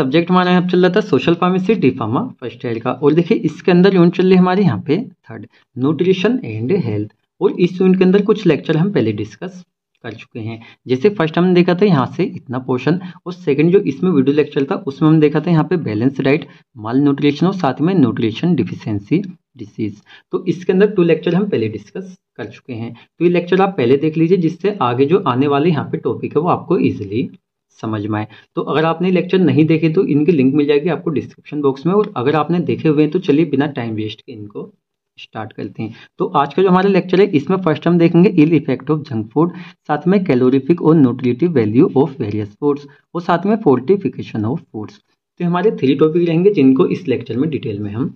Subject हमारा यहाँ पे चल रहा था social pharmacy D pharma first year का। और देखिए इसके अंदर यूनिट चल रही है हमारे यहाँ पे थर्ड, न्यूट्रिशन एंड हेल्थ। और इस यूनिट के अंदर कुछ लेक्चर हम पहले डिस्कस कर चुके हैं। जैसे फर्स्ट हमने देखा था यहाँ से इतना पोर्शन, और सेकंड जो इसमें वीडियो लेक्चर था उसमें हम देखा था यहाँ पे बैलेंस डाइट, माल न्यूट्रिशन और साथ में न्यूट्रिशन डिफिशियंसी डिसीज। तो इसके अंदर 2 लेक्चर हम पहले डिस्कस कर चुके हैं। तो ये लेक्चर आप पहले देख लीजिए, जिससे आगे जो आने वाले यहाँ पे टॉपिक है वो आपको ईजिली समझ में आए। तो अगर आपने लेक्चर नहीं देखे तो इनकी लिंक मिल जाएगी आपको डिस्क्रिप्शन बॉक्स में, और अगर आपने देखे हुए हैं तो चलिए बिना टाइम वेस्ट के इनको स्टार्ट करते हैं। तो आज का जो हमारा लेक्चर है इसमें फर्स्ट हम देखेंगे ill effect of junk food, साथ में कैलोरीफिक और nutritive value of various foods, और साथ में फोर्टिफिकेशन ऑफ फूड्स। तो हमारे 3 टॉपिक रहेंगे जिनको इस लेक्चर में डिटेल में हम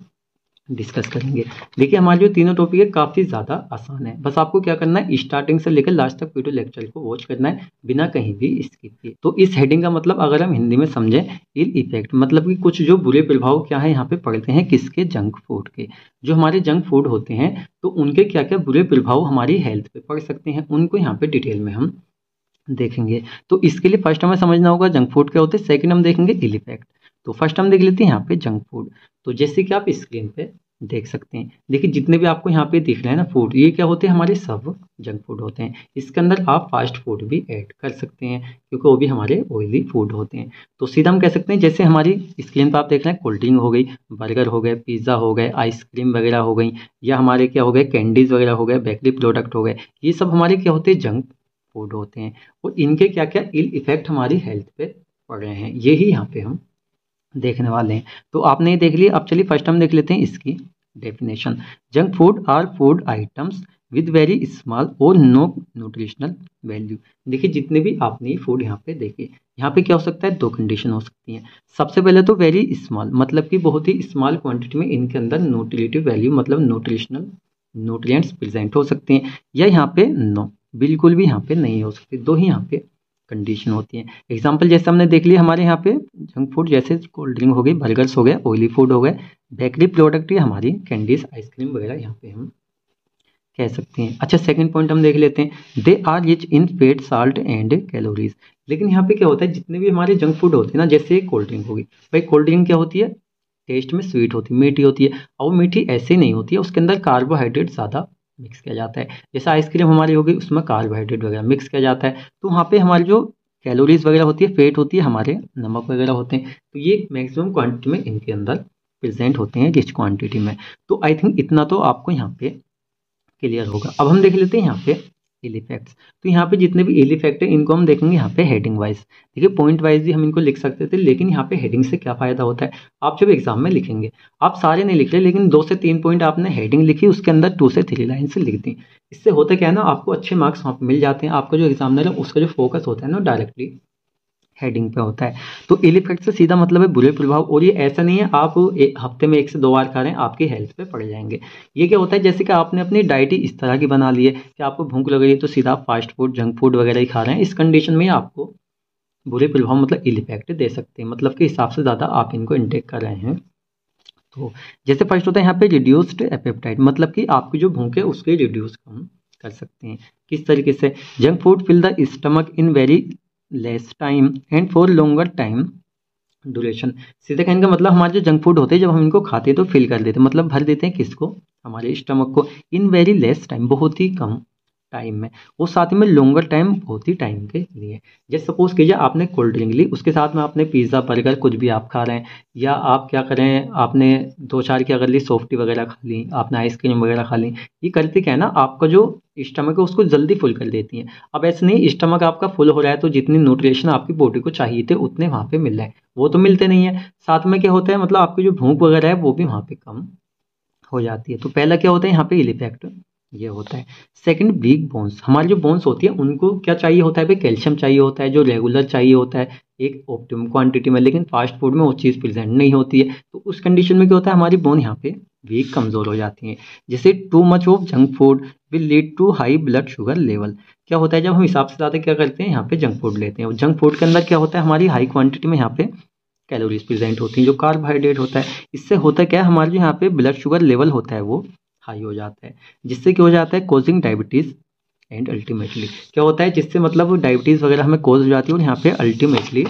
डिस्कस करेंगे। देखिए हमारे जो तीनों टॉपिक है काफ़ी ज़्यादा आसान है, बस आपको क्या करना है स्टार्टिंग से लेकर लास्ट तक वीडियो लेक्चर को वॉच करना है बिना कहीं भी स्किप किए। तो इस हेडिंग का मतलब अगर हम हिंदी में समझें, इल इफेक्ट मतलब कि कुछ जो बुरे प्रभाव क्या है यहाँ पे पड़ते हैं किसके, जंक फूड के। जो हमारे जंक फूड होते हैं तो उनके क्या क्या बुरे प्रभाव हमारी हेल्थ पे पड़ सकते हैं, उनको यहाँ पे डिटेल में हम देखेंगे। तो इसके लिए फर्स्ट हमें समझना होगा जंक फूड क्या होते हैं, सेकंड हम देखेंगे इल इफेक्ट। तो फर्स्ट हम देख लेते हैं यहाँ पे जंक फूड। तो जैसे कि आप स्क्रीन पे देख सकते हैं, देखिए जितने भी आपको यहाँ पे दिख रहे हैं ना फूड, ये क्या होते हैं, हमारे सब जंक फूड होते हैं। इसके अंदर आप फास्ट फूड भी ऐड कर सकते हैं क्योंकि वो भी हमारे ऑयली फूड होते हैं। तो सीधा हम कह सकते हैं जैसे हमारी स्क्रीन पर आप देख रहे हैं कोल्ड ड्रिंक हो गई, बर्गर हो गए, पिज़्ज़ा हो गए, आइसक्रीम वगैरह हो गई, या हमारे क्या हो गए कैंडीज वगैरह हो गए, बेकरी प्रोडक्ट हो गए, ये सब हमारे क्या होते हैं, जंक फूड होते हैं। और इनके क्या क्या इल इफेक्ट हमारी हेल्थ पे पड़ रहे हैं, यही यहाँ पे हम देखने वाले हैं। तो आपने ये देख लिया, अब चलिए फर्स्ट हम देख लेते हैं इसकी definition. Junk food are food items with very small और नो न्यूट्रिशनल वैल्यू। देखिए जितने भी आपने फूड यहाँ पे देखे, यहाँ पे क्या हो सकता है, 2 कंडीशन हो सकती हैं। सबसे पहले तो वेरी स्मॉल, मतलब कि बहुत ही स्मॉल क्वांटिटी में इनके अंदर न्यूट्रिटिव वैल्यू मतलब न्यूट्रिशनल न्यूट्रिएंट्स प्रेजेंट हो सकते हैं, या यहाँ पे नो, बिल्कुल भी यहाँ पे नहीं हो सकती। 2 ही यहाँ पे कंडीशन होती है। एग्जाम्पल जैसे हमने देख लिया हमारे यहाँ पे जंक फूड जैसे कोल्ड ड्रिंक हो गई, बर्गर्स हो गए, ऑयली फूड हो गए, बेकरी प्रोडक्ट या हमारी कैंडीज आइसक्रीम वगैरह यहाँ पे हम कह सकते हैं। अच्छा सेकंड पॉइंट हम देख लेते हैं, they are rich in fat, salt and calories. लेकिन यहाँ पे क्या होता है, जितने भी हमारे जंक फूड होते हैं ना, जैसे कोल्ड ड्रिंक होगी, भाई कोल्ड ड्रिंक क्या होती है, टेस्ट में स्वीट होती है, मीठी होती है, और मीठी ऐसे नहीं होती है, उसके अंदर कार्बोहाइड्रेट ज़्यादा मिक्स किया जाता है। जैसे आइसक्रीम हमारी होगी उसमें कार्बोहाइड्रेट वगैरह मिक्स किया जाता है, तो वहाँ पे हमारी जो कैलोरीज वगैरह होती है, फेट होती है, हमारे नमक वगैरह होते हैं, तो ये मैक्सिमम क्वांटिटी में इनके अंदर प्रेजेंट होते हैं, रिच क्वांटिटी में। तो आई थिंक इतना तो आपको यहाँ पे क्लियर होगा। अब हम देख लेते हैं यहाँ पे इल इफेक्ट्स। तो यहाँ पे जितने भी इल इफेक्ट है इनको हम देखेंगे यहाँ पे हेडिंग वाइज। देखिए पॉइंट वाइज भी हम इनको लिख सकते थे, लेकिन यहाँ पे हेडिंग से क्या फायदा होता है, आप जब एग्जाम में लिखेंगे आप सारे नहीं लिख रहे, लेकिन 2 से 3 पॉइंट आपने हेडिंग लिखी, उसके अंदर 2 से 3 लाइन से लिख दी। इससे होता क्या है ना, आपको अच्छे मार्क्स वहाँ पे मिल जाते हैं। आपका जो एग्जामिनर है उसका जो फोकस होता है ना डायरेक्टली हेडिंग पे होता है। तो इल इफेक्ट से सीधा मतलब है बुरे प्रभाव, और ये ऐसा नहीं है आप हफ्ते में 1 से 2 बार खा रहे हैं आपकी हेल्थ पे पड़ जाएंगे। ये क्या होता है, जैसे कि आपने अपनी डाइट ही इस तरह की बना ली है कि आपको भूख लग रही है तो सीधा आप फास्ट फूड जंक फूड वगैरह ही खा रहे हैं, इस कंडीशन में आपको बुरे प्रभाव मतलब इल इफेक्ट दे सकते हैं, मतलब के हिसाब से ज़्यादा आप इनको इंटेक कर रहे हैं। तो जैसे फर्स्ट होता है यहाँ पे रिड्यूस्ड एपेटाइट, मतलब कि आपकी जो भूख है उसके रिड्यूस हम कर सकते हैं। किस तरीके से, junk food fill the stomach in very less time and for longer time duration. सीधे कहने का मतलब हमारे जो जंक फूड होते हैं जब हम इनको खाते हैं तो फिल कर देते हैं, मतलब भर देते हैं किसको, हमारे स्टमक को, इन वेरी लेस टाइम, बहुत ही कम टाइम में, वो साथ में लॉन्गर टाइम, बहुत ही टाइम के लिए। जैसे सपोज कीजिए आपने कोल्ड ड्रिंक ली, उसके साथ में आपने पिज़्ज़ा बर्गर कुछ भी आप खा रहे हैं, या आप क्या करें, आपने 2-4 की अगर ली सॉफ्टी वगैरह खा ली, आपने आइसक्रीम वगैरह खा ली, ये करते क्या है ना, आपका जो स्टमक है उसको जल्दी फुल कर देती है। अब ऐसे नहीं, स्टमक आपका फुल हो रहा है तो जितनी न्यूट्रिशन आपकी बॉडी को चाहिए थे उतने वहाँ पे मिल रहे हैं, वो तो मिलते नहीं है। साथ में क्या होता है, मतलब आपकी जो भूख वगैरह है वो भी वहाँ पे कम हो जाती है। तो पहला क्या होता है यहाँ पे इल इफेक्ट ये होता है। सेकंड वीक बोन्स, हमारी जो बोन्स होती है उनको क्या चाहिए होता है, भाई कैल्शियम चाहिए होता है, जो रेगुलर चाहिए होता है एक ऑप्टिमम क्वांटिटी में, लेकिन फास्ट फूड में वो चीज़ प्रेजेंट नहीं होती है। तो उस कंडीशन में क्या होता है, हमारी बोन यहाँ पे वीक कमजोर हो जाती है। जैसे too much of junk food will lead to high blood sugar level. क्या होता है, जब हम हिसाब से ज़्यादा क्या करते हैं यहाँ पे जंक फूड लेते हैं, और जंक फूड के अंदर क्या होता है, हमारी हाई क्वांटिटी में यहाँ पे कैलोरीज प्रेजेंट होती हैं, जो कार्बोहाइड्रेट होता है। इससे होता क्या है, हमारे जो यहाँ पे ब्लड शुगर लेवल होता है वो हाई हो जाता है, जिससे क्या हो जाता है, कोजिंग डायबिटीज एंड अल्टीमेटली क्या होता है, जिससे मतलब डायबिटीज़ वगैरह हमें कोज हो जाती है और यहाँ पे अल्टीमेटली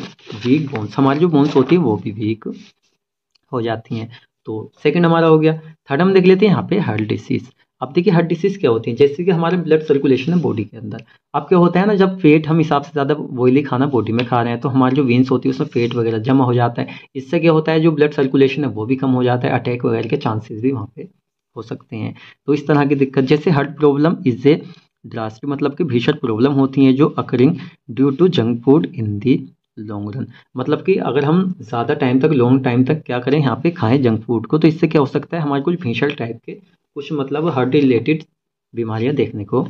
वीक बोन्स, हमारी जो बोन्स होती है वो भी वीक हो जाती हैं। तो सेकंड हमारा हो गया। थर्ड हम देख लेते हैं यहाँ पे हार्ट डिसीज़। अब देखिए हार्ट डिसीज़ क्या होती है, जैसे कि हमारे ब्लड सर्कुलेशन है बॉडी के अंदर। अब क्या होता है ना, जब फैट हम हिसाब से ज़्यादा ऑयली खाना बॉडी में खा रहे हैं तो हमारी जो वेन्स होती है उसमें फैट वगैरह जमा हो जाता है। इससे क्या होता है, जो ब्लड सर्कुलेशन है वो भी कम हो जाता है, अटैक वगैरह के चांसेस भी वहाँ पे हो सकते हैं। तो इस तरह की दिक्कत, जैसे heart problem is a drastic मतलब कि भीषण प्रॉब्लम होती हैं जो occurring due to junk food in the long run. मतलब कि अगर हम ज़्यादा टाइम तक, लॉन्ग टाइम तक क्या करें, यहाँ पे खाएं जंक फूड को, तो इससे क्या हो सकता है, हमारे कुछ भीषण टाइप के कुछ मतलब हार्ट रिलेटेड बीमारियां देखने को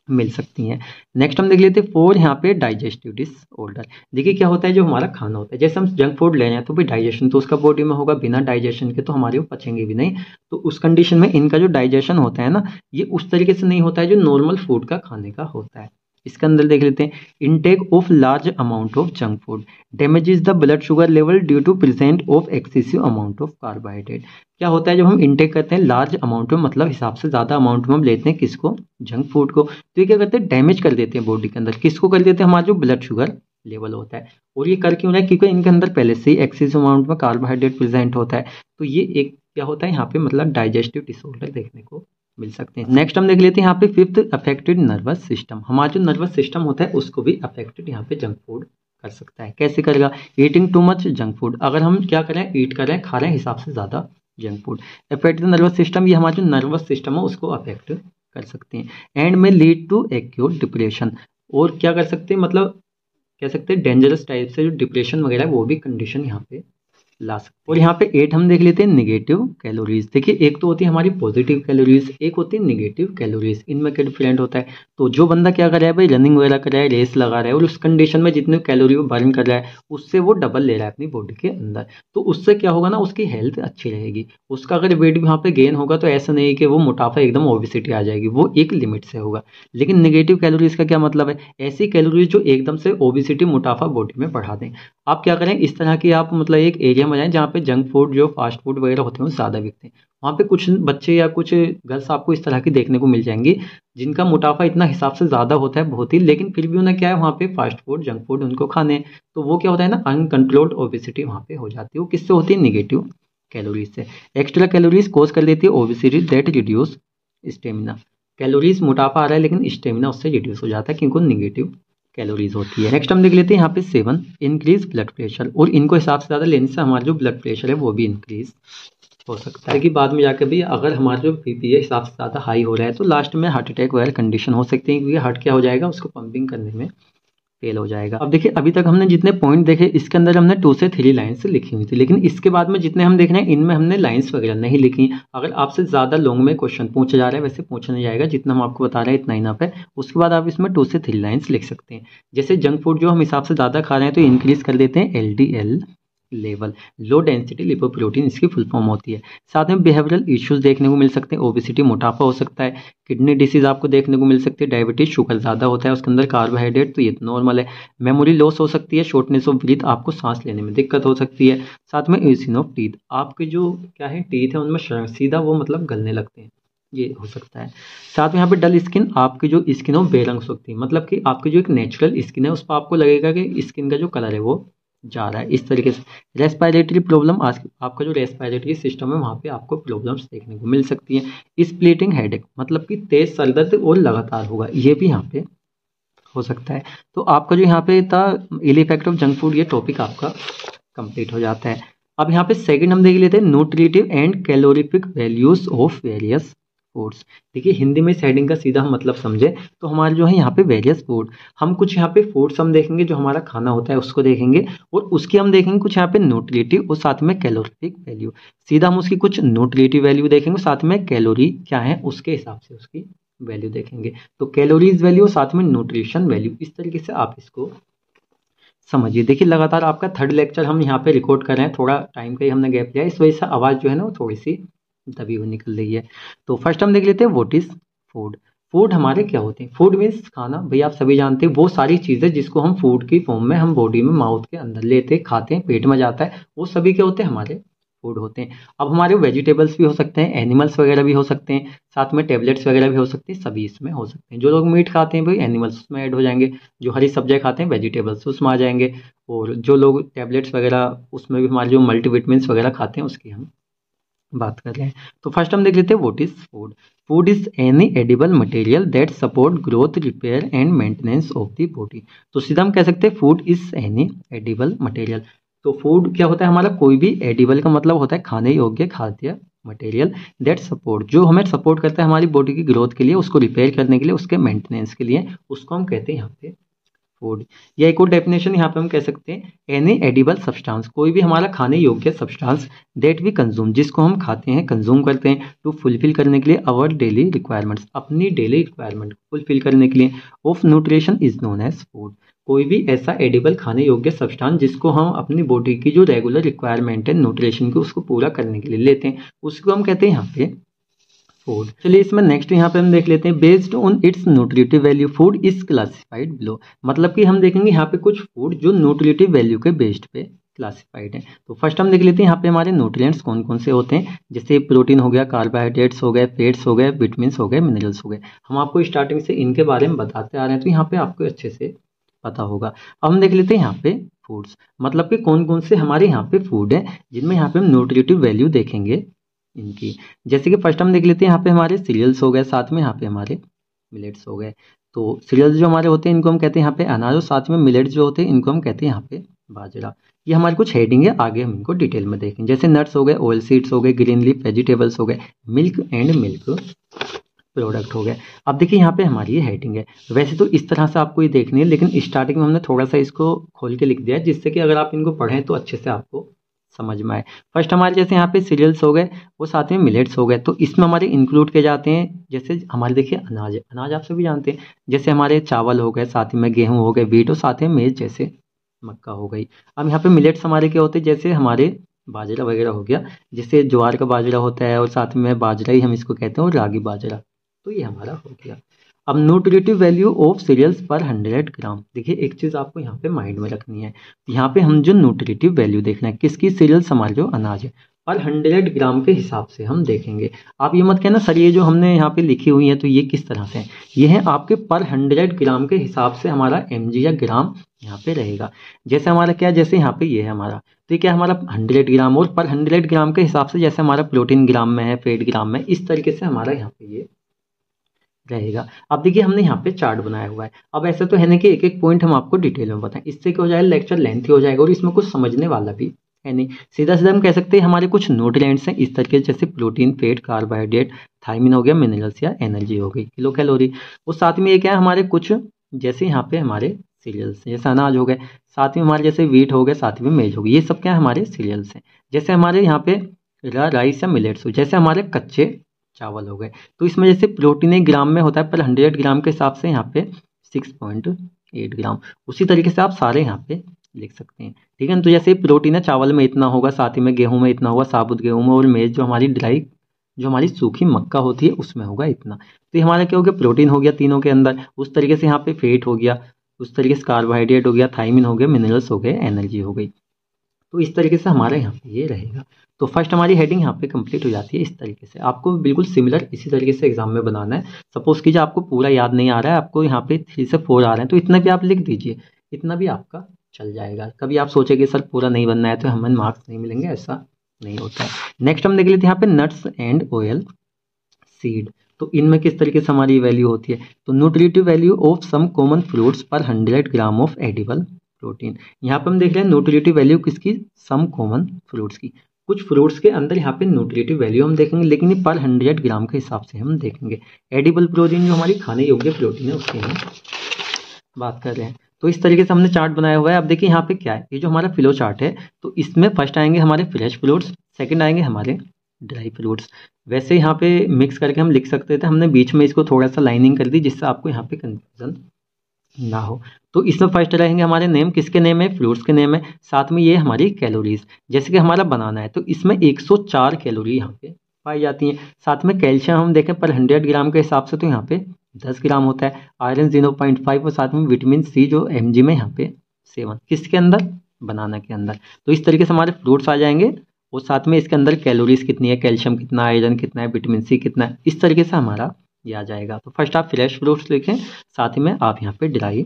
मिल सकती हैं। नेक्स्ट हम देख लेते हैं 4 यहाँ पे डाइजेस्टिव डिसऑर्डर। देखिए क्या होता है, जो हमारा खाना होता है, जैसे हम जंक फूड ले रहे हैं तो भाई डाइजेशन तो उसका बॉडी में होगा, बिना डाइजेशन के तो हमारे वो पचेंगे भी नहीं। तो उस कंडीशन में इनका जो डाइजेशन होता है ना, ये उस तरीके से नहीं होता है जो नॉर्मल फूड का खाने का होता है। इसके अंदर देख लेते हैं, intake of large amount of junk food damages the blood sugar level due to present of excessive amount of carbohydrate. क्या होता है, जब हम इनटेक करते हैं लार्ज अमाउंट में, मतलब हिसाब से ज़्यादा अमाउंट में हम लेते हैं किसको, जंक फूड को, तो ये क्या करते हैं, डैमेज कर देते हैं बॉडी के अंदर। किसको कर देते हैं, हमारा जो ब्लड शुगर लेवल होता है। और ये कर क्यों रहा है, क्योंकि इनके अंदर पहले से ही एक्सेसिव अमाउंट में कार्बोहाइड्रेट प्रेजेंट होता है। तो ये एक क्या होता है यहाँ पे, मतलब डाइजेस्टिव डिसऑर्डर देखने को मिल सकते हैं। नेक्स्ट हम देख लेते हैं यहाँ पे 5th अफेक्टेड नर्वस सिस्टम। हमारा जो नर्वस सिस्टम होता है उसको भी अफेक्टेड यहाँ पे जंक फूड कर सकता है। कैसे करेगा, eating too much junk food. अगर हम क्या करें, ईट कर रहे हैं, खा रहे हैं हिसाब से ज़्यादा junk food. Affect the nervous system, ये हमारा जो नर्वस सिस्टम है उसको अफेक्ट कर सकते हैं। एंड में लीड टू एक्यूट डिप्रेशन। और क्या कर सकते हैं, मतलब कह सकते हैं डेंजरस टाइप से जो डिप्रेशन वगैरह है वो भी कंडीशन यहाँ पे ला सकते हैं। और यहाँ पे 8 हम देख लेते हैं निगेटिव कैलोरीज। देखिए एक तो होती है हमारी पॉजिटिव कैलोरीज, एक होती है निगेटिव कैलोरीज। इनमें क्या डिफरेंट होता है, तो जो बंदा क्या कर रहा है भाई, रनिंग वगैरह कर रहा है, रेस लगा रहा है और उस कंडीशन में जितनी कैलोरी वो बर्न कर रहा है उससे वो डबल ले रहा है अपनी बॉडी के अंदर, तो उससे क्या होगा ना, उसकी हेल्थ अच्छी रहेगी। उसका अगर वेट भी वहाँ पे गेन होगा तो ऐसा नहीं कि वो मोटापा एकदम ओबेसिटी आ जाएगी, वो एक लिमिट से होगा। लेकिन निगेटिव कैलोरीज का क्या मतलब है, ऐसी कैलोरीज जो एकदम से ओबेसिटी मोटापा बॉडी में बढ़ा दें। आप क्या करें, इस तरह की आप मतलब एक एरिया में जाएं जहाँ पे जंक फूड जो फास्ट फूड वगैरह होते हैं वो ज़्यादा बिकते हैं। वहाँ पे कुछ बच्चे या कुछ गर्ल्स आपको इस तरह की देखने को मिल जाएंगी जिनका मोटापा इतना हिसाब से ज़्यादा होता है बहुत ही, लेकिन फिर भी उन्हें क्या है, वहाँ पे फास्ट फूड जंक फूड उनको खाने हैं। तो वो क्या होता है ना, अनकंट्रोल्ड ओबेसिटी वहाँ पे हो जाती है। वो किससे होती है, निगेटिव कैलोरीज से। एक्स्ट्रा कैलोरीज कोज कर देती है obesity that reduce stamina. Calories मोटापा आ रहा है लेकिन स्टेमिना उससे रिड्यूस हो जाता है क्योंकि निगेटिव कैलोरीज होती है। नेक्स्ट हम देख लेते हैं यहाँ पे 7 इंक्रीज ब्लड प्रेशर। और इनको हिसाब से ज़्यादा लेने से हमारा जो ब्लड प्रेशर है वो भी इंक्रीज हो सकता है कि बाद में जाकर भी अगर हमारा जो बीपी है हिसाब से ज़्यादा हाई हो रहा है तो लास्ट में हार्ट अटैक वगैरह कंडीशन हो सकती है, क्योंकि हार्ट क्या हो जाएगा, उसको पंपिंग करने में फेल हो जाएगा। अब देखिए अभी तक हमने जितने पॉइंट देखे इसके अंदर हमने 2 से 3 लाइन्स लिखी हुई थी, लेकिन इसके बाद में जितने हम देख रहे हैं इनमें हमने लाइन्स वगैरह नहीं लिखी। अगर आपसे ज़्यादा लॉन्ग में क्वेश्चन पूछा जा रहा है वैसे पूछा नहीं जाएगा, जितना हम आपको बता रहे हैं इतना ही इनफ है। उसके बाद आप इसमें 2 से 3 लाइन्स लिख सकते हैं। जैसे जंक फूड जो हम हिसाब से ज़्यादा खा रहे हैं तो इंक्रीज कर देते हैं LDL level, low density lipoprotein इसकी फुल फॉर्म होती है। साथ में बिहेवियरल इश्यूज देखने को मिल सकते हैं, ओबेसिटी मोटापा हो सकता है, किडनी डिसीज आपको देखने को मिल सकती है, डायबिटीज शुगर ज़्यादा होता है उसके अंदर, कार्बोहाइड्रेट तो ये तो नॉर्मल है, मेमोरी लॉस हो सकती है, शॉर्टनेस ऑफ ब्रीथ आपको सांस लेने में दिक्कत हो सकती है। साथ में इरोजन ऑफ टीथ, आपके जो क्या है टीथ है उनमें सीधा वो मतलब गलने लगते हैं, ये हो सकता है। साथ में यहाँ पे डल स्किन, आपकी जो स्किन है वो बेरंग हो सकती है, मतलब कि आपकी जो एक नेचुरल स्किन है उस पर आपको लगेगा कि स्किन का जो कलर है वो जा रहा है इस तरीके से। रेस्पिरेटरी प्रॉब्लम, आपका जो रेस्पिरेटरी सिस्टम है वहाँ पे आपको प्रॉब्लम्स देखने को मिल सकती हैं। स्प्लिटिंग हेडेक, मतलब कि तेज सरदर्द और लगातार होगा, ये भी यहाँ पे हो सकता है। तो आपका जो यहाँ पे था ill effect of junk food, ये टॉपिक आपका कंप्लीट हो जाता है। अब यहाँ पे सेकंड हम देख लेते हैं nutritive and calorific values of various foods. देखिए हिंदी में इस हेडिंग का सीधा हम मतलब समझे तो हमारे जो है यहाँ पे वेरियस फूड, हम कुछ यहाँ पे फूड्स हम देखेंगे जो हमारा खाना होता है उसको देखेंगे, और उसकी हम देखेंगे कुछ यहाँ पे न्यूट्रिटिव और साथ में कैलोरिफिक वैल्यू। सीधा हम उसकी कुछ न्यूट्रिटिव वैल्यू देखेंगे, साथ में कैलोरी क्या है उसके हिसाब से उसकी वैल्यू देखेंगे। तो कैलोरीज वैल्यू साथ में न्यूट्रिशन वैल्यू, इस तरीके से आप इसको समझिए। देखिए लगातार आपका 3rd लेक्चर हम यहाँ पे रिकॉर्ड कर रहे हैं, थोड़ा टाइम का ही हमने गैप लिया, इस वजह से आवाज़ जो है ना वो थोड़ी सी दबी हुई निकल रही है। तो फर्स्ट हम देख लेते हैं व्हाट इज फूड। फूड हमारे क्या होते हैं, फूड मीन्स खाना, भैया आप सभी जानते हैं वो सारी चीज़ें जिसको हम फूड की फॉर्म में हम बॉडी में माउथ के अंदर लेते खाते हैं, पेट में जाता है, वो सभी क्या होते हैं हमारे फूड होते हैं। अब हमारे वेजिटेबल्स भी हो सकते हैं, एनिमल्स वगैरह भी हो सकते हैं, साथ में टेबलेट्स वगैरह भी हो सकती हैं, सभी इसमें हो सकते हैं। जो लोग मीट खाते हैं भाई एनिमल्स उसमें ऐड हो जाएंगे, जो हरी सब्जियां खाते हैं वेजिटेबल्स उसमें आ जाएंगे, और जो लोग टेबलेट्स वगैरह उसमें भी हमारे जो मल्टीविटामिन्स वगैरह खाते हैं उसकी हम बात कर रहे हैं। तो फर्स्ट हम देख लेते हैं what is food. Food is any edible material that support growth, repair and maintenance of the body. तो सीधा हम कह सकते हैं food is any edible material. तो फूड क्या होता है हमारा, कोई भी एडिबल का मतलब होता है खाने योग्य खाद्य मटेरियल दैट सपोर्ट, जो हमें सपोर्ट करता है हमारी बॉडी की ग्रोथ के लिए, उसको रिपेयर करने के लिए, उसके मेंटेनेंस के लिए, उसको हम कहते हैं यहाँ पे फूड। या एक और डेफिनेशन यहाँ पे हम कह सकते हैं एनी एडिबल सब्सटेंस, कोई भी हमारा खाने योग्य सब्सटेंस दैट वी कंज्यूम, जिसको हम खाते हैं कंज्यूम करते हैं टू फुलफिल करने के लिए अवर डेली रिक्वायरमेंट्स, अपनी डेली रिक्वायरमेंट फुलफिल करने के लिए of nutrition is known as food. कोई भी ऐसा एडिबल खाने योग्य सब्सटेंस जिसको हम अपनी बॉडी की जो रेगुलर रिक्वायरमेंट है न्यूट्रिशन की उसको पूरा करने के लिए लेते हैं, उसको हम कहते हैं यहाँ पे फूड। चलिए इसमें नेक्स्ट यहाँ पे हम देख लेते हैं based on it's nutritive value food is classified below. मतलब कि हम देखेंगे यहाँ पे कुछ फूड जो न्यूट्रिटिव वैल्यू के बेस्ड पे क्लासिफाइड है। तो फर्स्ट हम देख लेते हैं यहाँ पे हमारे न्यूट्रिएंट्स कौन कौन से होते हैं, जैसे प्रोटीन हो गया, कार्बोहाइड्रेट्स हो गए, फैट्स हो गए, विटामिन्स हो गए, मिनरल्स हो गए। हम आपको स्टार्टिंग से इनके बारे में बताते आ रहे हैं तो यहाँ पे आपको अच्छे से पता होगा। अब हम देख लेते हैं यहाँ पे फूड्स, मतलब कि कौन कौन से हमारे यहाँ पे फूड है जिनमें यहाँ पे हम न्यूट्रिटिव वैल्यू देखेंगे इनकी। जैसे कि फर्स्ट हम देख लेते हैं यहाँ पे हमारे सीरियल्स हो गए, साथ में यहाँ पे हमारे मिलेट्स हो गए। तो सीरियल्स जो हमारे होते हैं इनको हम कहते हैं यहाँ पे अनाज, और साथ में मिलेट्स जो होते हैं इनको हम कहते हैं यहाँ पे बाजरा। ये हमारी कुछ हेडिंग है, आगे हम इनको डिटेल में देखेंगे। जैसे नट्स हो गए, ऑयल सीड्स हो गए, ग्रीन लीफ वेजिटेबल्स हो गए, मिल्क एंड मिल्क प्रोडक्ट हो गए। अब देखिए यहाँ पे हमारी ये हेडिंग है, वैसे तो इस तरह से आपको ये देखनी है, लेकिन स्टार्टिंग में हमने थोड़ा सा इसको खोल के लिख दिया है जिससे कि अगर आप इनको पढ़ें तो अच्छे से आपको समझ में आए। फर्स्ट हमारे जैसे यहाँ पे सीरियल्स हो गए, वो साथ में मिलेट्स हो गए, तो इसमें हमारे इंक्लूड किए जाते हैं जैसे हमारे देखिए अनाज है, अनाज आप सभी जानते हैं, जैसे हमारे चावल हो गए, साथ में गेहूं हो गए, वीट, और साथ में मेज जैसे मक्का हो गई। अब यहाँ पे मिलेट्स हमारे क्या होते हैं, जैसे हमारे बाजरा वगैरह हो गया, जैसे ज्वार का बाजरा होता है और साथ में बाजरा ही हम इसको कहते हैं, और रागी बाजरा, तो ये हमारा हो गया। अब न्यूट्रिटिव वैल्यू ऑफ सीरियल्स पर 100 ग्राम, देखिए एक चीज़ आपको यहाँ पे माइंड में रखनी है, यहाँ पे हम जो न्यूट्रिटिव वैल्यू देखना है किसकी, सीरियल्स हमारे जो अनाज है पर 100 ग्राम के हिसाब से हम देखेंगे। आप ये मत कहना सर ये जो हमने यहाँ पे लिखी हुई है तो ये किस तरह से है, ये है आपके पर 100 ग्राम के हिसाब से हमारा mg या ग्राम यहाँ पे रहेगा। जैसे हमारा क्या, जैसे यहाँ पे ये है हमारा, तो ये क्या हमारा 100 ग्राम, और पर 100 ग्राम के हिसाब से जैसे हमारा प्रोटीन ग्राम में है, फैट ग्राम में, इस तरीके से हमारा यहाँ पे ये रहेगा। अब देखिए हमने यहाँ पे चार्ट बनाया हुआ है। अब ऐसा तो है ना कि एक एक पॉइंट हम आपको डिटेल में बताएं, इससे क्या हो जाएगा लेक्चर लेंथी हो जाएगा और इसमें कुछ समझने वाला भी है नहीं। सीधा सीधा हम कह सकते हैं हमारे कुछ न्यूट्रिएंट्स हैं इस तरीके, जैसे प्रोटीन, फैट, कार्बोहाइड्रेट, थायमिन हो गया, मिनरल्स या एनर्जी हो गई, किलो कैलोरी। और साथ में ये क्या है हमारे कुछ, जैसे यहाँ पे हमारे सीरियल्स जैसे अनाज हो गए, साथ में हमारे जैसे वीट हो गए, साथ में मेज हो गई, ये सब क्या है हमारे सीरियल्स हैं। जैसे हमारे यहाँ पे राइस या मिलेट्स हो, जैसे हमारे कच्चे चावल हो गए, तो इसमें जैसे प्रोटीन 1 ग्राम में होता है पर 100 ग्राम के हिसाब से यहाँ पे 6.8 ग्राम, उसी तरीके से आप सारे यहाँ पे लिख सकते हैं, ठीक है ना। तो जैसे प्रोटीन है चावल में इतना होगा, साथ ही में गेहूं में इतना होगा, साबुत गेहूं में, और मेज जो हमारी ड्राई जो हमारी सूखी मक्का होती है उसमें होगा इतना। तो ये हमारा क्या हो गया, प्रोटीन हो गया तीनों के अंदर, उस तरीके से यहाँ पे फैट हो गया, उस तरीके से कार्बोहाइड्रेट हो गया, थायमिन हो गया, मिनरल्स हो गए, एनर्जी हो गई। तो इस तरीके से हमारा यहाँ पे ये रहेगा। तो फर्स्ट हमारी हेडिंग यहाँ पे कंप्लीट हो जाती है इस तरीके से। आपको बिल्कुल सिमिलर इसी तरीके से एग्जाम में बनाना है। सपोज कीजिए आपको पूरा याद नहीं आ रहा है, आपको यहाँ पे 3 से 4 आ रहे हैं, तो इतना भी आप लिख दीजिए, इतना भी आपका चल जाएगा। कभी आप सोचेंगे सर पूरा नहीं बनना है तो हमें मार्क्स नहीं मिलेंगे, ऐसा नहीं होता है। नेक्स्ट हम देख लेते हैं यहाँ पे नट्स एंड ऑयल सीड, तो इनमें किस तरीके से हमारी वैल्यू होती है। तो nutritive value of some common fruits per 100 gram of edible protein. यहाँ पे हम देख रहे हैं न्यूट्रिटिव वैल्यू किसकी, सम कॉमन फ्रूट्स की। कुछ फ्रूट्स के अंदर यहाँ पे न्यूट्रिटिव वैल्यू हम देखेंगे, लेकिन ये पर 100 ग्राम के हिसाब से हम देखेंगे। एडिबल प्रोटीन जो हमारी खाने योग्य प्रोटीन है उसकी हम बात कर रहे हैं। तो इस तरीके से हमने चार्ट बनाया हुआ है। अब देखिए यहाँ पे क्या है, ये जो हमारा फ्लो चार्ट है, तो इसमें फर्स्ट आएंगे हमारे फ्रेश फ्रूट्स, सेकंड आएंगे हमारे ड्राई फ्रूट्स। वैसे यहाँ पे मिक्स करके हम लिख सकते थे, हमने बीच में इसको थोड़ा सा लाइनिंग कर दी जिससे आपको यहाँ पे कंफ्यूजन ना हो। तो इसमें फर्स्ट रहेंगे हमारे नेम, किसके नेम है, फ्रूट्स के नेम है, साथ में ये हमारी कैलोरीज। जैसे कि हमारा बनाना है तो इसमें 104 कैलोरी यहाँ पे पाई जाती हैं। साथ में कैल्शियम हम देखें पर 100 ग्राम के हिसाब से तो यहाँ पे 10 ग्राम होता है, आयरन 0.5, और साथ में विटामिन सी जो mg में यहाँ पे 7, किसके अंदर, बनाना के अंदर। तो इस तरीके से हमारे फ्रूट्स आ जाएंगे और साथ में इसके अंदर कैलोरीज कितनी है, कैल्शियम कितना है, आयरन कितना है, विटामिन सी कितना है, इस तरीके से हमारा ये आ जाएगा। तो फर्स्ट आप फ्रेश फ्रूट्स लिखें, साथ ही में आप यहाँ पे ड्राई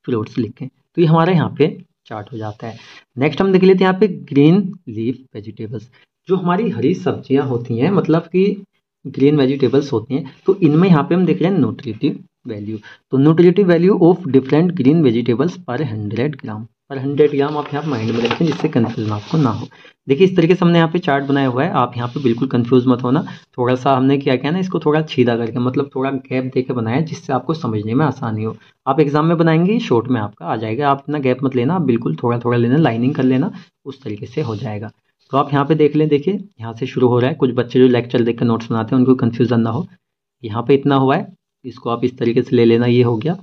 फ्रूट्स लिखें, तो ये हमारा यहाँ पे चार्ट हो जाता है। नेक्स्ट हम देख लेते हैं यहाँ पे ग्रीन लीफ वेजिटेबल्स, जो हमारी हरी सब्जियां होती हैं, मतलब कि ग्रीन वेजिटेबल्स होती हैं, तो इनमें यहाँ पे हम देख रहे हैं न्यूट्रिटिव वैल्यू। तो nutritive value of different green vegetables पर 100 ग्राम, पर 100 ग्राम आप यहाँ माइंड में रखें, जिससे कंफ्यूजन आपको ना हो। देखिए इस तरीके से हमने यहाँ पे चार्ट बनाया हुआ है, आप यहाँ पे बिल्कुल कंफ्यूज मत होना। थोड़ा सा हमने क्या किया ना, इसको थोड़ा छीदा करके, मतलब थोड़ा गैप दे के बनाया, जिससे आपको समझने में आसानी हो। आप एग्जाम में बनाएंगे शॉर्ट में आपका आ जाएगा, आप इतना गैप मत लेना, आप बिल्कुल थोड़ा थोड़ा लेना, लाइनिंग कर लेना, उस तरीके से हो जाएगा। तो आप यहाँ पे देख लें, देखिए यहाँ से शुरू हो रहा है। कुछ बच्चे जो लेक्चर देख कर नोट्स बनाते हैं उनको कन्फ्यूजन ना हो, यहाँ पे इतना हुआ है, इसको आप इस तरीके से ले लेना, ये हो गया,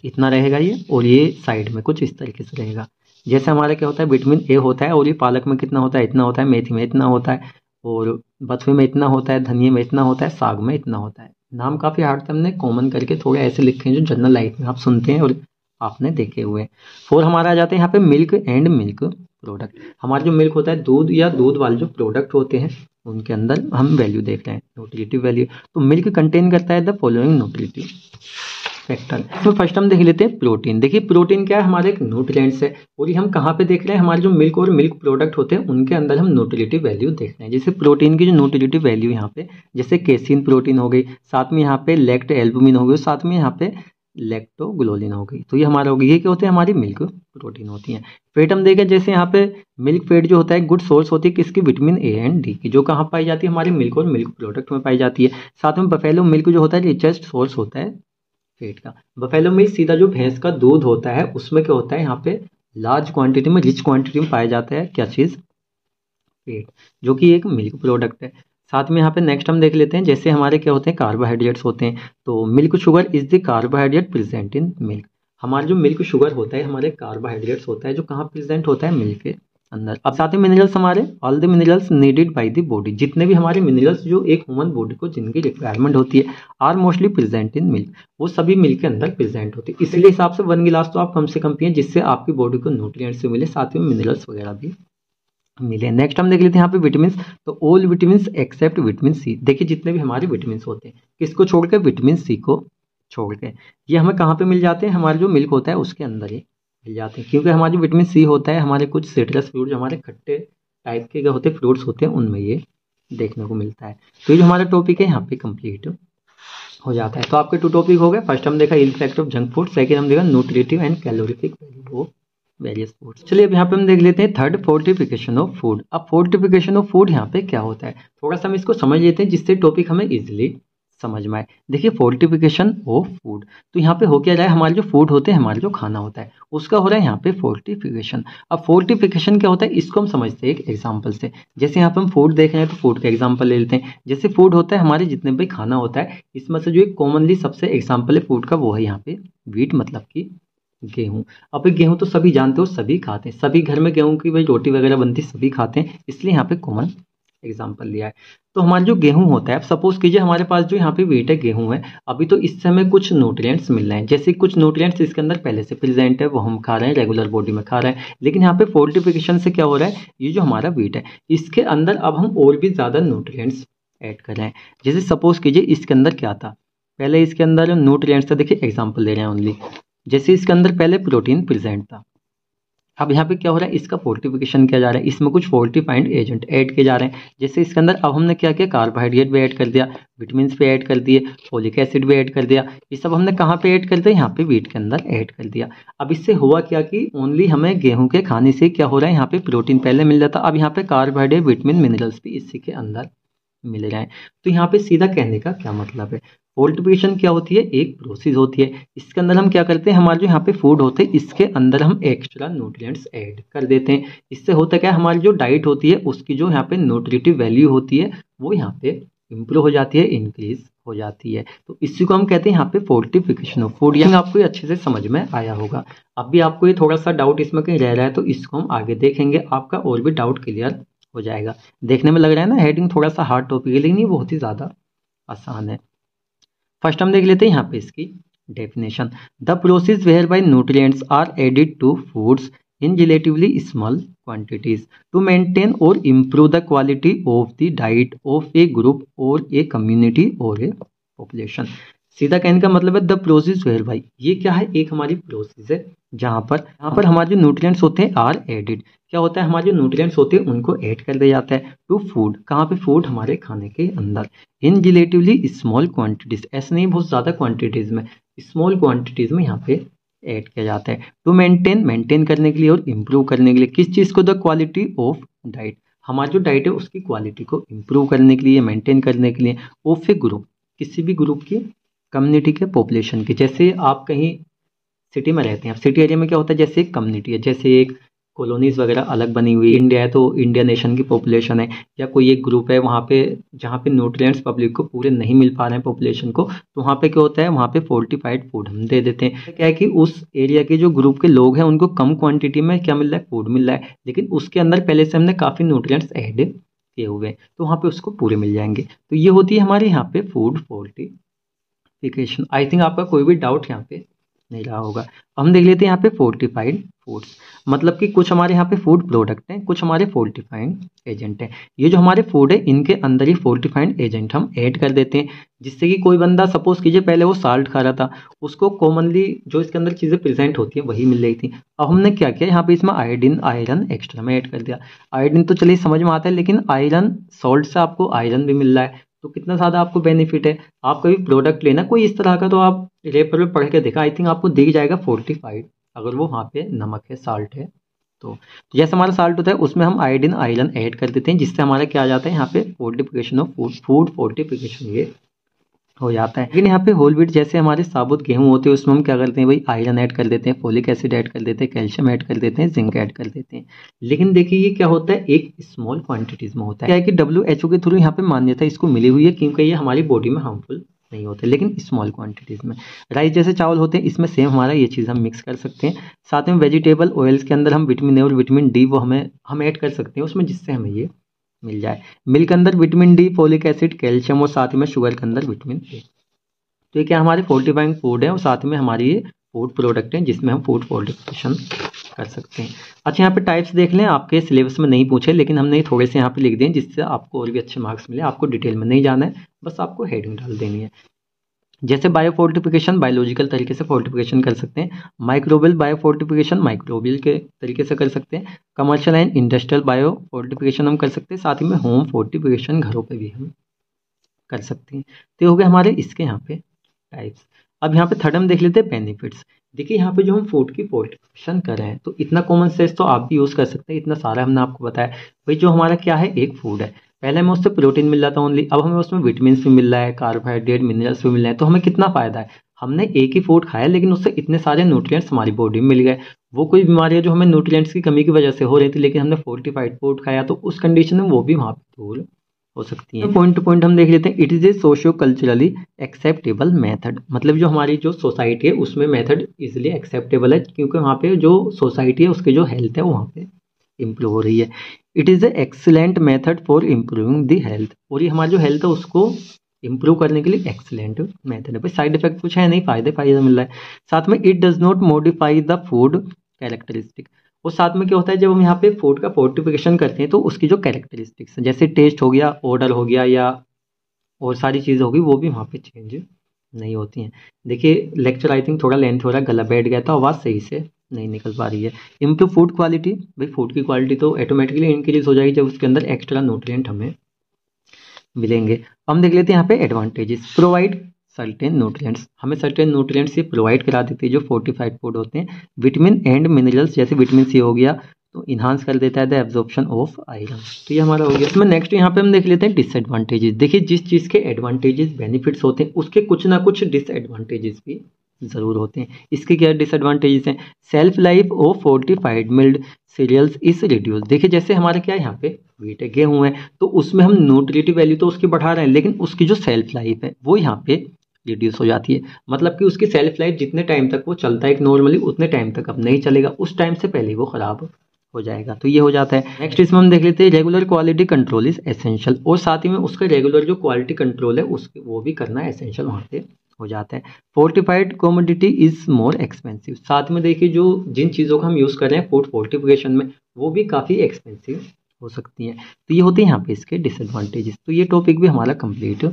इतना रहेगा ये, और ये साइड में कुछ इस तरीके से रहेगा। जैसे हमारा क्या होता है, विटामिन ए होता है, और ये पालक में कितना होता है, इतना होता है, मेथी में इतना होता है, और बथुए में इतना होता है, धनिया में इतना होता है, साग में इतना होता है। नाम काफ़ी हार्ड थे, हमने कॉमन करके थोड़े ऐसे लिखे हैं जो जनरल लाइफ में आप सुनते हैं और आपने देखे हुए हैं। 4 हमारा आ जाते हैं यहाँ पे मिल्क एंड मिल्क प्रोडक्ट। हमारा जो मिल्क होता है, दूध या दूध वाले जो प्रोडक्ट होते हैं, उनके अंदर हम वैल्यू देख रहे हैं, न्यूट्रिटिव वैल्यू। तो मिल्क कंटेन करता है द फॉलोइंग न्यूट्रिटिव फैक्टर। तो फर्स्ट हम देख लेते हैं प्रोटीन। देखिए प्रोटीन क्या है, हमारे एक न्यूट्रिएंट्स है, और ये हम कहाँ पे देख रहे हैं, हमारे जो मिल्क और मिल्क प्रोडक्ट होते हैं उनके अंदर हम न्यूट्रिटिव वैल्यू देख रहे हैं। जैसे प्रोटीन की जो न्यूट्रिटिव वैल्यू यहाँ पे, जैसे केसिन प्रोटीन हो गई, साथ में यहाँ पे लेक्ट एल्बुमिन हो गई, साथ में यहाँ पे लैक्टोग्लोलिन हो गई, तो ये हमारा हो गई। ये क्या होते हैं, हमारी मिल्क प्रोटीन होती हैं। फेट हम देखें, जैसे यहाँ पे मिल्क फेट जो होता है गुड सोर्स होती है किसकी, विटामिन ए एंड डी की, जो कहाँ पाई जाती है, हमारे मिल्क और मिल्क प्रोडक्ट में पाई जाती है। साथ में बफेलो मिल्क जो होता है रिचेस्ट सोर्स होता है फेट का। बफेलो मिल्क सीधा जो भैंस का दूध होता है उसमें क्या होता है, यहाँ पे लार्ज क्वांटिटी में, रिच क्वांटिटी में पाया जाता है क्या चीज़, फेट, जो कि एक मिल्क प्रोडक्ट है। साथ में यहाँ पे नेक्स्ट हम देख लेते हैं, जैसे हमारे क्या होते हैं, कार्बोहाइड्रेट्स होते हैं। तो milk sugar is the carbohydrate present in milk. हमारा जो मिल्क शुगर होता है, हमारे कार्बोहाइड्रेट्स होता है, जो कहाँ प्रेजेंट होता है, मिल्क के अंदर। अब साथ में मिनरल्स, हमारे all the minerals needed by the body, जितने भी हमारे मिनरल्स जो एक ह्यूमन बॉडी को जिनकी रिक्वायरमेंट होती है, are mostly present in milk, वो सभी मिल्क के अंदर प्रेजेंट होती है। इसलिए हिसाब से 1 गिलास तो आप कम से कम पिए, जिससे आपकी बॉडी को न्यूट्रिएंट्स मिले, साथ में मिनरल्स वगैरह भी मिले। नेक्स्ट हम देख लेते हैं यहाँ पे विटामिन। तो all vitamin except vitamin C. देखिए जितने भी हमारे विटामिन होते हैं, किसको छोड़ के, विटामिन सी को छोड़ के। ये हमें कहाँ पे मिल जाते हैं, हमारे जो मिल्क होता है उसके अंदर ही मिल जाते हैं, क्योंकि हमारा जो विटामिन सी होता है, हमारे कुछ सिट्रस फ्रूट जो हमारे खट्टे टाइप के होते हैं फ्रूट्स होते हैं, उनमें ये देखने को मिलता है। तो ये जो हमारा टॉपिक है यहाँ पे कंप्लीट हो जाता है। तो आपके 2 टॉपिक हो गए। फर्स्ट हम देखा effect of junk food, second हम देखा nutritive and calorific value of various foods. चलिए अब यहाँ पे हम देख लेते हैं थर्ड, फोर्टिफिकेशन ऑफ फूड। अब फोर्टिफिकेशन ऑफ फूड यहाँ पे क्या होता है, थोड़ा सा हम इसको समझ लेते हैं, जिससे टॉपिक हमें इजिली समझ में आए। देखिए फोर्टिफिकेशन ऑफ फूड, तो यहाँ पे हो क्या रहा है, हमारे जो फूड होते हैं, हमारे जो खाना होता है, उसका हो रहा है यहाँ पे फोर्टिफिकेशन। अब फोर्टिफिकेशन क्या होता है, इसको हम समझते हैं एक एग्जाम्पल से। जैसे यहाँ पे हम फूड देख रहे हैं, तो फूड का एग्जाम्पल ले लेते हैं। जैसे फूड होता है हमारे जितने भी खाना होता है, इसमें से जो एक कॉमनली सबसे एग्जाम्पल है फूड का, वो है यहाँ पे वीट, मतलब कि गेहूं। अब गेहूं तो सभी जानते हो, सभी खाते हैं, सभी घर में गेहूं की भाई रोटी वगैरह बनती, सभी खाते हैं, इसलिए यहाँ पे कॉमन एग्जाम्पल लिया है। तो हमारा जो गेहूं होता है, अब सपोज कीजिए हमारे पास जो यहाँ पे वीट है, गेहूं है, अभी तो इससे हमें कुछ न्यूट्रिएंट्स मिल रहे हैं। जैसे कुछ न्यूट्रिएंट्स इसके अंदर पहले से प्रेजेंट है, वो हम खा रहे हैं, रेगुलर बॉडी में खा रहे हैं। लेकिन यहाँ पे फोर्टिफिकेशन से क्या हो रहा है, ये जो हमारा वीट है, इसके अंदर अब हम और भी ज़्यादा न्यूट्रिएंट्स ऐड कर रहे हैं। जैसे सपोज कीजिए इसके अंदर क्या था, पहले इसके अंदर न्यूट्रिएंट्स था, देखिए एग्जाम्पल ले रहे हैं ओनली। जैसे इसके अंदर पहले प्रोटीन प्रेजेंट था, अब यहाँ पे क्या हो रहा है, इसका फोर्टिफिकेशन किया जा रहा है, इसमें कुछ फोर्टिफाइंग एजेंट ऐड किए जा रहे हैं। जैसे इसके अंदर अब हमने क्या किया, कार्बोहाइड्रेट भी ऐड कर दिया, विटामिन भी ऐड कर दिए, फोलिक एसिड भी ऐड कर दिया। ये सब हमने कहाँ पे ऐड कर दिया, यहाँ पे वीट के अंदर ऐड कर दिया। अब इससे हुआ क्या कि ओनली हमें गेहूं के खाने से क्या हो रहा है, यहाँ पे प्रोटीन पहले मिल जाता, अब यहाँ पे कार्बोहाइड्रेट, विटामिन, मिनरल्स भी इसी के अंदर मिल रहे हैं। तो यहाँ पे सीधा कहने का क्या मतलब है, फोर्टिफिकेशन क्या होती है, एक प्रोसेस होती है। इसके अंदर हम क्या करते हैं, हमारे जो यहाँ पे फूड होते हैं, इसके अंदर हम एक्स्ट्रा न्यूट्रिएंट्स ऐड कर देते हैं। इससे होता क्या है, हमारी जो डाइट होती है उसकी जो यहाँ पे न्यूट्रिटिव वैल्यू होती है, वो यहाँ पे इंप्रूव हो जाती है, इंक्रीज हो जाती है। तो इसी को हम कहते हैं यहाँ पे फोर्टिफिकेशन ऑफ फूड। यहाँ आपको ये अच्छे से समझ में आया होगा। अब भी आपको ये थोड़ा सा डाउट इसमें कहीं रह रहा है, तो इसको हम आगे देखेंगे, आपका और भी डाउट क्लियर हो जाएगा। देखने में लग रहा है ना हेडिंग थोड़ा सा हार्ड टॉपिक है, लेकिन ये बहुत ही ज़्यादा आसान है। फर्स्ट हम देख लेते हैं यहाँ पे इसकी definition. The process whereby nutrients are added to foods in relatively small quantities to maintain और improve the quality of the diet of a group और ए कम्युनिटी और ए पॉपुलेशन। सीधा कहने का मतलब है द प्रोसेस वेयर बाई, ये क्या है, एक हमारी प्रोसेस है जहाँ पर हमारे जो न्यूट्रिएंट्स होते हैं आर एडिड, क्या होता है, हमारे जो न्यूट्रिएंट्स होते हैं उनको ऐड कर दिया जाता है टू फूड, कहाँ पे, फूड हमारे खाने के अंदर, इन रिलेटिवली स्मॉल क्वांटिटीज, ऐसे नहीं बहुत ज़्यादा क्वांटिटीज में, स्मॉल क्वांटिटीज में यहाँ पे ऐड किया जाता है टू मेंटेन करने के लिए और इम्प्रूव करने के लिए, किस चीज़ को, द क्वालिटी ऑफ डाइट, हमारी जो डाइट है उसकी क्वालिटी को इम्प्रूव करने के लिए, मेंटेन करने के लिए, ऑफ ए ग्रुप, किसी भी ग्रुप की, कम्युनिटी के, पॉपुलेशन की। जैसे आप कहीं सिटी में रहते हैं, आप सिटी एरिया में क्या होता है, जैसे एक कम्युनिटी है, जैसे एक कॉलोनीज वगैरह अलग बनी हुई, इंडिया है तो इंडिया नेशन की पॉपुलेशन है, या कोई एक ग्रुप है वहाँ पे जहाँ पे न्यूट्रिएंट्स पब्लिक को पूरे नहीं मिल पा रहे हैं पॉपुलेशन को, तो वहाँ पे क्या होता है, वहाँ पे फोर्टिफाइड फूड हम दे देते हैं। क्या है कि उस एरिया के जो ग्रुप के लोग हैं उनको कम क्वांटिटी में क्या मिल रहा है, फूड मिल रहा है, लेकिन उसके अंदर पहले से हमने काफ़ी न्यूट्रिएंट्स ऐड किए हुए हैं, तो वहाँ पे उसको पूरे मिल जाएंगे। तो ये होती है हमारे यहाँ पे फूड फोर्टिफिकेशन। आई थिंक आपका कोई भी डाउट यहाँ पे नहीं रहा होगा। हम देख लेते हैं यहाँ पे फोर्टिफाइड फूड्स, मतलब कि कुछ हमारे यहाँ पे फूड प्रोडक्ट हैं, कुछ हमारे फोर्टिफाइड एजेंट हैं। ये जो हमारे फूड है इनके अंदर ही फोर्टिफाइड एजेंट हम ऐड कर देते हैं, जिससे कि कोई बंदा सपोज कीजिए पहले वो साल्ट खा रहा था, उसको कॉमनली जो इसके अंदर चीज़ें प्रेजेंट होती हैं वही मिल रही थी। अब हमने क्या किया, यहाँ पे इसमें आयरन एक्स्ट्रा में ऐड कर दिया। आयोडीन तो चलिए समझ में आता है, लेकिन आयरन सॉल्ट से आपको आयरन भी मिल रहा है, तो कितना ज़्यादा आपको बेनिफिट है। आप कभी प्रोडक्ट लेना कोई इस तरह का, तो आप रेपर पे पढ़ के देखा, आई थिंक आपको दिख जाएगा फोर्टिफाइड, अगर वो वहाँ पे नमक है, साल्ट है। तो जैसे हमारा साल्ट होता है उसमें हम आयरन ऐड कर देते हैं, जिससे हमारा क्या आ जाता है यहाँ पे फोर्टिफिकेशन ऑफ फूड फोर्टिफिकेशन ये हो जाता है। लेकिन यहाँ पे होल व्हीट जैसे हमारे साबुत गेहूं होते हैं उसमें हम क्या करते हैं भाई, आयरन ऐड कर देते हैं, फोलिक एसिड ऐड कर देते हैं, कैल्शियम ऐड कर देते हैं, जिंक ऐड कर देते हैं। लेकिन देखिए ये क्या होता है, एक स्मॉल क्वांटिटीज में होता है। क्या है कि WHO के थ्रू यहाँ पे मान्यता इसको मिली हुई है, क्योंकि ये हमारी बॉडी में हार्मफुल नहीं होते, लेकिन स्मॉल क्वांटिटीज में। राइस जैसे चावल होते हैं इसमें सेम हमारा ये चीज़ हम मिक्स कर सकते हैं। साथ में वेजिटेबल ऑयल्स के अंदर हम विटामिन ए और विटामिन डी वो हम ऐड कर सकते हैं उसमें, जिससे हमें ये मिल जाए। मिल्क के अंदर vitamin D, folic acid, calcium और साथ में शुगर के अंदर विटामिन ए। तो ये क्या हमारे फोर्टिफाइंग फूड है और साथ में हमारी ये फूड प्रोडक्ट हैं जिसमें हम फूड फोर्टिफिकेशन कर सकते हैं। अच्छा यहाँ पे टाइप्स देख लें, आपके सिलेबस में नहीं पूछे लेकिन हमने थोड़े से यहाँ पे लिख दिए जिससे आपको और भी अच्छे मार्क्स मिले। आपको डिटेल में नहीं जाना है, बस आपको हेडिंग डाल देनी है। जैसे बायो फोर्टिफिकेशन बायोलॉजिकल तरीके से फोर्टिफिकेशन कर सकते हैं, माइक्रोबियल बायो फोर्टिफिकेशन माइक्रोबियल के तरीके से कर सकते हैं, commercial and industrial bio fortification हम कर सकते हैं, साथ ही में होम फोर्टिफिकेशन घरों पर भी हम कर सकते हैं। तो ये हो गए हमारे इसके यहाँ पे टाइप्स। अब यहाँ पे थर्ड हम देख लेते हैं बेनिफिट्स। देखिए यहाँ पे जो हम फूड की फोर्टिफिकेशन कर रहे हैं तो इतना कॉमन सेंस तो आप भी यूज़ कर सकते हैं, इतना सारा हमने आपको बताया। भाई जो हमारा क्या है, एक फूड है, पहले हमें उससे प्रोटीन मिल रहा था ओनली, अब हमें उसमें विटामिन भी मिल रहा है, कार्बोहाइड्रेट मिनरल्स भी मिल रहे हैं, तो हमें कितना फ़ायदा है। हमने एक ही फूड खाया लेकिन उससे इतने सारे न्यूट्रिएंट्स हमारी बॉडी में मिल गए। वो कोई बीमारियाँ जो हमें न्यूट्रिएंट्स की कमी की वजह से हो रही थी, लेकिन हमने फोर्टिफाइड फूड खाया तो उस कंडीशन में वो भी वहाँ पर दूर हो सकती है। पॉइंट टू पॉइंट हम देख लेते हैं। It is a socio culturally acceptable method, मतलब जो हमारी जो सोसाइटी है उसमें मेथड इजीली एक्सेप्टेबल है, क्योंकि वहाँ पे जो सोसाइटी है उसकी जो हेल्थ है वहाँ पे इम्प्रूव हो रही है। It is a excellent method for improving the health, और ये हमारी जो हेल्थ है उसको इम्प्रूव करने के लिए एक्सीलेंट मेथड है। भाई साइड इफेक्ट कुछ है नहीं, फायदा मिल रहा है। साथ में it does not modify the food characteristic, और साथ में क्या होता है जब हम यहाँ पे फूड का फोर्टिफिकेशन करते हैं तो उसकी जो कैरेक्टरिस्टिक्स जैसे टेस्ट हो गया, ऑर्डर हो गया, या और सारी चीज़ होगी वो भी वहाँ पे चेंज नहीं होती हैं। देखिए लेक्चर आई थिंक थोड़ा लेंथ हो रहा है, गला बैठ गया तो आवाज़ सही से नहीं निकल पा रही है। इम्प्रूव फूड क्वालिटी, भाई फूड की क्वालिटी तो ऑटोमेटिकली इंक्रीज हो जाएगी जब उसके अंदर एक्स्ट्रा न्यूट्रिएंट हमें मिलेंगे। हम देख लेते हैं यहाँ पे एडवांटेजेस। प्रोवाइड सर्टेन न्यूट्रिएंट्स, हमें सर्टेन न्यूट्रिएंट्स ये प्रोवाइड करा देते हैं जो फोर्टिफाइड फूड होते हैं। विटामिन एंड मिनरल्स जैसे विटामिन सी हो गया तो इन्हांस कर देता है द एब्जॉर्प्शन ऑफ आयरन। तो ये हमारा हो गया। इसमें नेक्स्ट यहाँ पे हम देख लेते हैं डिसएडवांटेजेस। देखिए जिस चीज़ के एडवांटेजेस बेनिफिट्स होते हैं उसके कुछ ना कुछ डिसएडवांटेजेस भी ज़रूर होते हैं। इसके क्या डिसएडवांटेजेस हैं। Shelf life of fortified milled cereals is reduce. देखिए जैसे हमारे क्या है यहाँ पे व्हीट है, गेहूँ है, तो उसमें हम न्यूट्रिटिव वैल्यू तो उसकी बढ़ा रहे हैं लेकिन उसकी जो सेल्फ लाइफ है वो यहाँ पे रिड्यूस हो जाती है। मतलब कि उसकी सेल्फ लाइफ जितने टाइम तक वो चलता है नॉर्मली उतने टाइम तक अब नहीं चलेगा, उस टाइम से पहले वो खराब हो जाएगा। तो ये हो जाता है। नेक्स्ट इसमें हम देख लेते हैं regular quality control is essential, और साथ ही में उसका रेगुलर जो क्वालिटी कंट्रोल है उसके वो भी करना एसेंशियल वहाँ पे हो जाता है। Fortified commodity is more expensive, साथ में देखिए जो जिन चीज़ों का हम यूज़ कर रहे हैं फूड फोर्टिफिकेशन में वो भी काफ़ी एक्सपेंसिव हो सकती हैं। तो ये होते हैं यहाँ पे इसके डिसएडवांटेजेस। तो ये टॉपिक भी हमारा कंप्लीट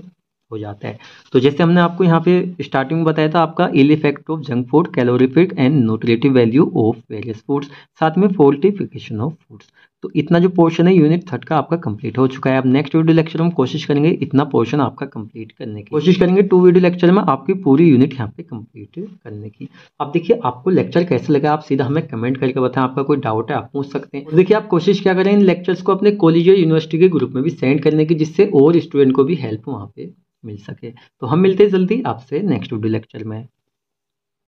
हो जाता है। तो जैसे हमने आपको यहाँ पे स्टार्टिंग में बताया था आपका ill effect of junk food, calorific and nutritive value of various foods, साथ में फोर्टिफिकेशन ऑफ फूड्स। तो इतना जो पोर्शन है यूनिट 3 का आपका कंप्लीट हो चुका है। अब नेक्स्ट वीडियो लेक्चर में कोशिश करेंगे इतना पोर्शन आपका कंप्लीट करने की कोशिश करेंगे। 2 वीडियो लेक्चर में आपकी पूरी यूनिट यहाँ पे कंप्लीट करने की। अब देखिए आपको लेक्चर कैसे लगा आप सीधा हमें कमेंट करके बताएं। आपका कोई डाउट है आप पूछ सकते हैं। देखिए आप कोशिश क्या करें इन लेक्चर्स को अपने कॉलेज या यूनिवर्सिटी के ग्रुप में भी सेंड करने की, जिससे और स्टूडेंट को भी हेल्प वहाँ पे मिल सके। तो हम मिलते हैं जल्दी आपसे नेक्स्ट वीडियो लेक्चर में।